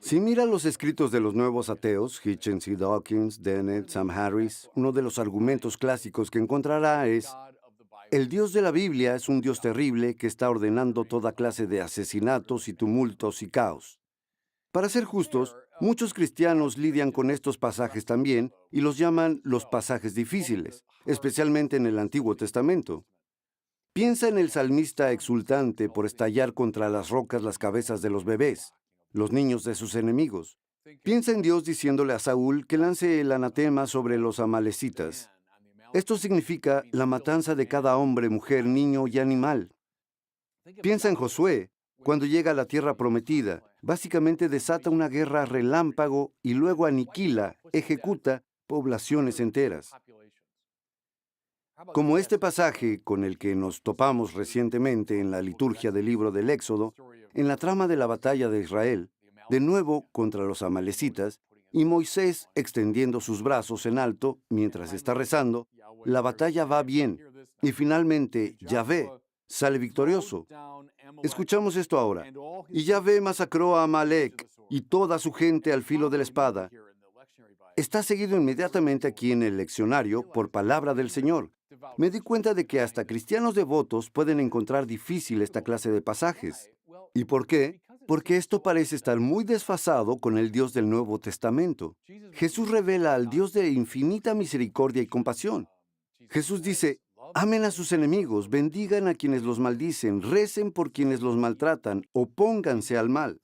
Si mira los escritos de los nuevos ateos, Hitchens y Dawkins, Dennett, Sam Harris, uno de los argumentos clásicos que encontrará es: el Dios de la Biblia es un Dios terrible que está ordenando toda clase de asesinatos y tumultos y caos. Para ser justos, muchos cristianos lidian con estos pasajes también y los llaman los pasajes difíciles, especialmente en el Antiguo Testamento. Piensa en el salmista exultante por estallar contra las rocas las cabezas de los bebés, los niños de sus enemigos. Piensa en Dios diciéndole a Saúl que lance el anatema sobre los amalecitas. Esto significa la matanza de cada hombre, mujer, niño y animal. Piensa en Josué. Cuando llega a la tierra prometida, básicamente desata una guerra relámpago y luego aniquila, ejecuta poblaciones enteras. Como este pasaje con el que nos topamos recientemente en la liturgia del libro del Éxodo, en la trama de la batalla de Israel, de nuevo contra los amalecitas, y Moisés extendiendo sus brazos en alto mientras está rezando, la batalla va bien y finalmente Yahvé sale victorioso. Escuchamos esto ahora. Y Yahvé masacró a Amalec y toda su gente al filo de la espada. Está seguido inmediatamente aquí en el leccionario por palabra del Señor. Me di cuenta de que hasta cristianos devotos pueden encontrar difícil esta clase de pasajes. ¿Y por qué? Porque esto parece estar muy desfasado con el Dios del Nuevo Testamento. Jesús revela al Dios de infinita misericordia y compasión. Jesús dice: amen a sus enemigos, bendigan a quienes los maldicen, recen por quienes los maltratan, opónganse al mal.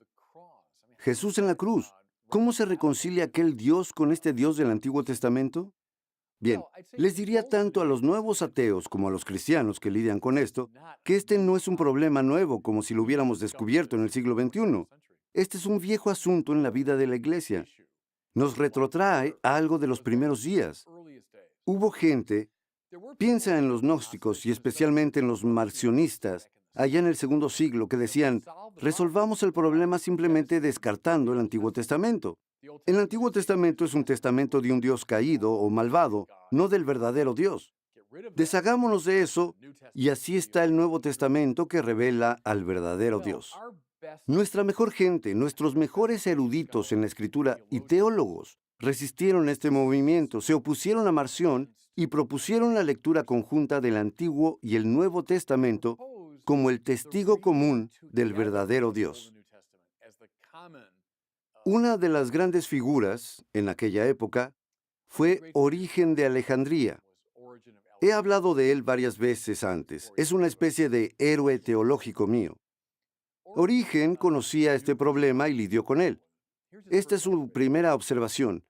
Jesús en la cruz. ¿Cómo se reconcilia aquel Dios con este Dios del Antiguo Testamento? Bien, les diría tanto a los nuevos ateos como a los cristianos que lidian con esto, que este no es un problema nuevo como si lo hubiéramos descubierto en el siglo XXI. Este es un viejo asunto en la vida de la Iglesia. Nos retrotrae a algo de los primeros días. Hubo gente, piensa en los gnósticos y especialmente en los marcionistas, allá en el segundo siglo, que decían: resolvamos el problema simplemente descartando el Antiguo Testamento. El Antiguo Testamento es un testamento de un Dios caído o malvado, no del verdadero Dios. Deshagámonos de eso, y así está el Nuevo Testamento que revela al verdadero Dios. Nuestra mejor gente, nuestros mejores eruditos en la Escritura y teólogos resistieron este movimiento, se opusieron a Marción y propusieron la lectura conjunta del Antiguo y el Nuevo Testamento como el testigo común del verdadero Dios. Una de las grandes figuras en aquella época fue Origen de Alejandría. He hablado de él varias veces antes. Es una especie de héroe teológico mío. Origen conocía este problema y lidió con él. Esta es su primera observación.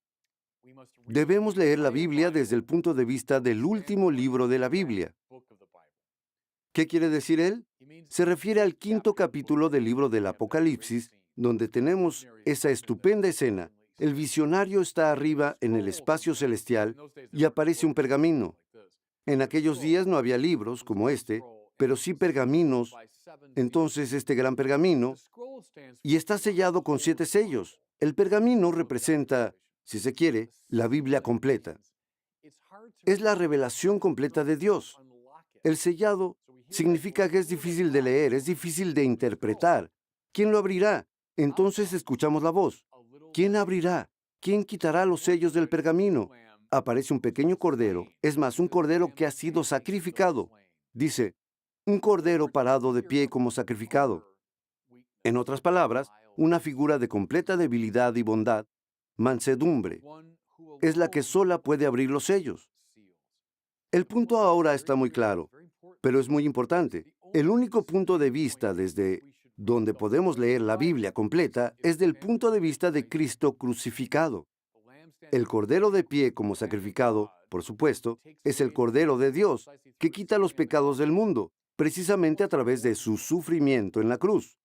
Debemos leer la Biblia desde el punto de vista del último libro de la Biblia. ¿Qué quiere decir él? Se refiere al quinto capítulo del libro del Apocalipsis, donde tenemos esa estupenda escena. El visionario está arriba en el espacio celestial y aparece un pergamino. En aquellos días no había libros como este, pero sí pergaminos. Entonces este gran pergamino, y está sellado con 7 sellos. El pergamino representa, si se quiere, la Biblia completa. Es la revelación completa de Dios. El sellado significa que es difícil de leer, es difícil de interpretar. ¿Quién lo abrirá? Entonces escuchamos la voz. ¿Quién abrirá? ¿Quién quitará los sellos del pergamino? Aparece un pequeño cordero, es más, un cordero que ha sido sacrificado. Dice: un cordero parado de pie como sacrificado. En otras palabras, una figura de completa debilidad y bondad, mansedumbre. Es la que sola puede abrir los sellos. El punto ahora está muy claro, pero es muy importante. El único punto de vista desde donde podemos leer la Biblia completa es del punto de vista de Cristo crucificado. El Cordero de pie como sacrificado, por supuesto, es el Cordero de Dios, que quita los pecados del mundo, precisamente a través de su sufrimiento en la cruz.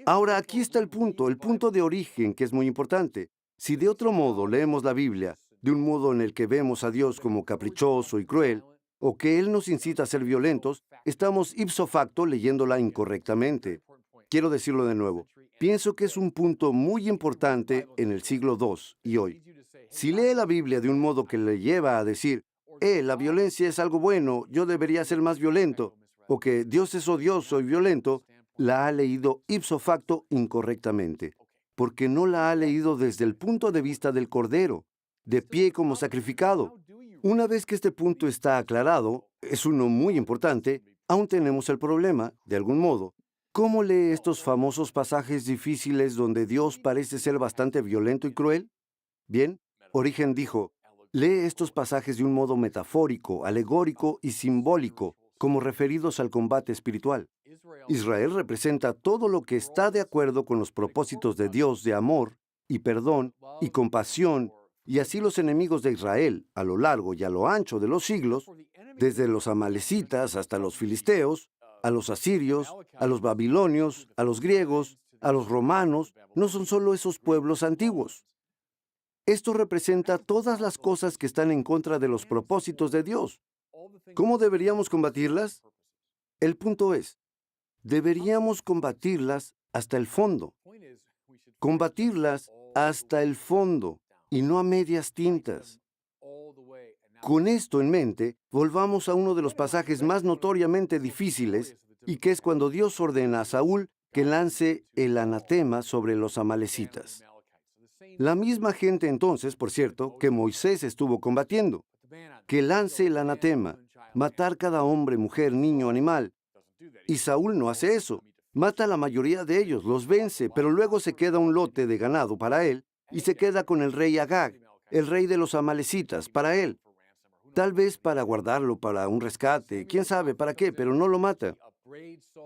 Ahora, aquí está el punto de origen, que es muy importante. Si de otro modo leemos la Biblia, de un modo en el que vemos a Dios como caprichoso y cruel, o que Él nos incita a ser violentos, estamos ipso facto leyéndola incorrectamente. Quiero decirlo de nuevo. Pienso que es un punto muy importante en el siglo II y hoy. Si lee la Biblia de un modo que le lleva a decir: la violencia es algo bueno, yo debería ser más violento, o que Dios es odioso y violento, la ha leído ipso facto incorrectamente, porque no la ha leído desde el punto de vista del Cordero, de pie como sacrificado. Una vez que este punto está aclarado, es uno muy importante, aún tenemos el problema, de algún modo. ¿Cómo lee estos famosos pasajes difíciles donde Dios parece ser bastante violento y cruel? Bien, Origen dijo, lee estos pasajes de un modo metafórico, alegórico y simbólico, como referidos al combate espiritual. Israel representa todo lo que está de acuerdo con los propósitos de Dios de amor y perdón y compasión, y así los enemigos de Israel, a lo largo y a lo ancho de los siglos, desde los amalecitas hasta los filisteos, a los asirios, a los babilonios, a los griegos, a los romanos, no son solo esos pueblos antiguos. Esto representa todas las cosas que están en contra de los propósitos de Dios. ¿Cómo deberíamos combatirlas? El punto es, deberíamos combatirlas hasta el fondo. Combatirlas hasta el fondo y no a medias tintas. Con esto en mente, volvamos a uno de los pasajes más notoriamente difíciles, y que es cuando Dios ordena a Saúl que lance el anatema sobre los amalecitas. La misma gente entonces, por cierto, que Moisés estuvo combatiendo. Que lance el anatema, matar cada hombre, mujer, niño, animal. Y Saúl no hace eso. Mata a la mayoría de ellos, los vence, pero luego se queda un lote de ganado para él y se queda con el rey Agag, el rey de los amalecitas, para él. Tal vez para guardarlo para un rescate, quién sabe para qué, pero no lo mata.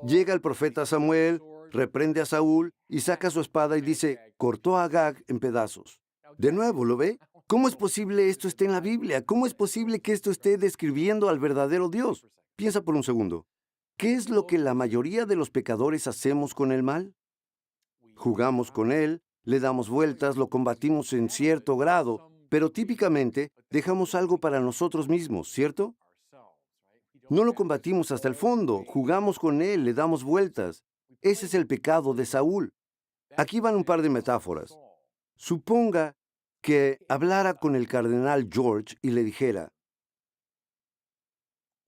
Llega el profeta Samuel, reprende a Saúl y saca su espada y dice, cortó a Agag en pedazos. De nuevo, ¿lo ve? ¿Cómo es posible esto esté en la Biblia? ¿Cómo es posible que esto esté describiendo al verdadero Dios? Piensa por un segundo. ¿Qué es lo que la mayoría de los pecadores hacemos con el mal? Jugamos con él, le damos vueltas, lo combatimos en cierto grado, pero típicamente dejamos algo para nosotros mismos, ¿cierto? No lo combatimos hasta el fondo, jugamos con él, le damos vueltas. Ese es el pecado de Saúl. Aquí van un par de metáforas. Suponga que hablara con el cardenal George y le dijera,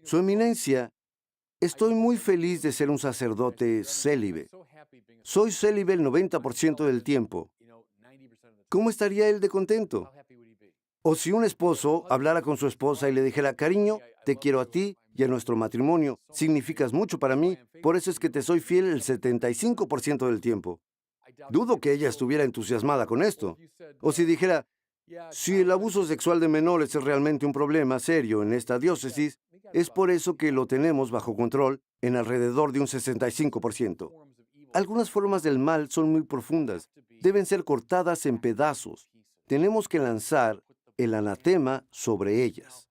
Su Eminencia, estoy muy feliz de ser un sacerdote célibe. Soy célibe el 90% del tiempo. ¿Cómo estaría él de contento? O si un esposo hablara con su esposa y le dijera, cariño, te quiero a ti y a nuestro matrimonio, significas mucho para mí, por eso es que te soy fiel el 75% del tiempo. Dudo que ella estuviera entusiasmada con esto. O si dijera, si el abuso sexual de menores es realmente un problema serio en esta diócesis, es por eso que lo tenemos bajo control en alrededor de un 65%. Algunas formas del mal son muy profundas, deben ser cortadas en pedazos. Tenemos que lanzar el anatema sobre ellas.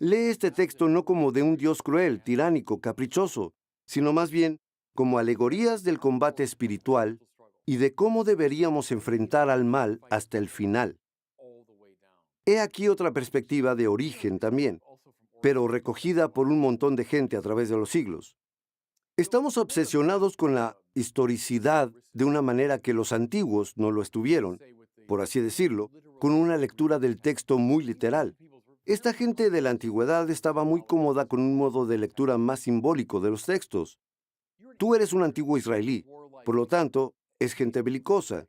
Lee este texto no como de un Dios cruel, tiránico, caprichoso, sino más bien como alegorías del combate espiritual y de cómo deberíamos enfrentar al mal hasta el final. He aquí otra perspectiva de Origen también, pero recogida por un montón de gente a través de los siglos. Estamos obsesionados con la historicidad de una manera que los antiguos no lo estuvieron, por así decirlo, con una lectura del texto muy literal. Esta gente de la antigüedad estaba muy cómoda con un modo de lectura más simbólico de los textos. Tú eres un antiguo israelí, por lo tanto, es gente belicosa.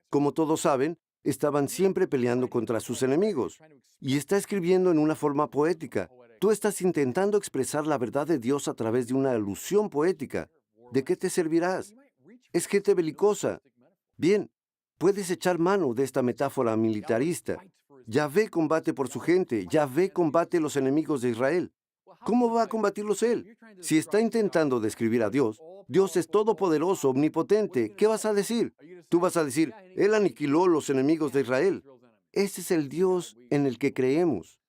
Como todos saben, estaban siempre peleando contra sus enemigos. Y está escribiendo en una forma poética. Tú estás intentando expresar la verdad de Dios a través de una alusión poética. ¿De qué te servirás? Es gente belicosa. Bien, puedes echar mano de esta metáfora militarista. Yahvé combate por su gente. Yahvé combate los enemigos de Israel. ¿Cómo va a combatirlos él? Si está intentando describir a Dios, Dios es todopoderoso, omnipotente. ¿Qué vas a decir? Tú vas a decir, Él aniquiló los enemigos de Israel. Ese es el Dios en el que creemos.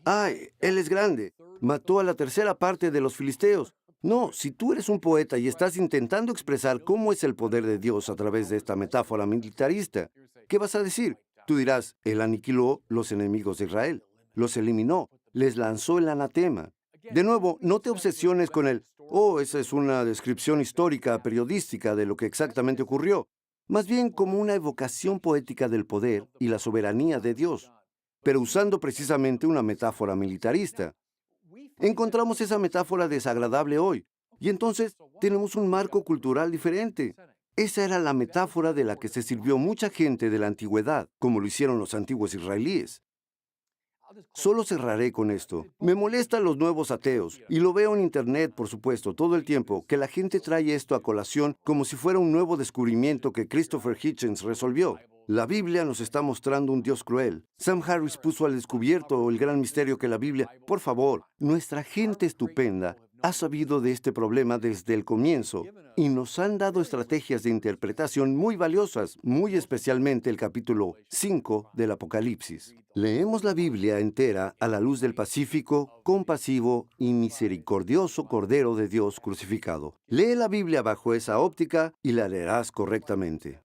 ¡Ay, Él es grande! Mató a la tercera parte de los filisteos. No, si tú eres un poeta y estás intentando expresar cómo es el poder de Dios a través de esta metáfora militarista, ¿qué vas a decir? Tú dirás, Él aniquiló los enemigos de Israel, los eliminó, les lanzó el anatema. De nuevo, no te obsesiones con esa es una descripción histórica, periodística de lo que exactamente ocurrió, más bien como una evocación poética del poder y la soberanía de Dios, pero usando precisamente una metáfora militarista. Encontramos esa metáfora desagradable hoy, Y entonces tenemos un marco cultural diferente. Esa era la metáfora de la que se sirvió mucha gente de la antigüedad, como lo hicieron los antiguos israelíes. Solo cerraré con esto. Me molestan los nuevos ateos, y lo veo en Internet, por supuesto, todo el tiempo, que la gente trae esto a colación como si fuera un nuevo descubrimiento que Christopher Hitchens resolvió. La Biblia nos está mostrando un Dios cruel. Sam Harris puso al descubierto el gran misterio que la Biblia... Por favor, nuestra gente estupenda ha sabido de este problema desde el comienzo y nos han dado estrategias de interpretación muy valiosas, muy especialmente el capítulo 5 del Apocalipsis. Leemos la Biblia entera a la luz del pacífico, compasivo y misericordioso Cordero de Dios crucificado. Lee la Biblia bajo esa óptica y la leerás correctamente.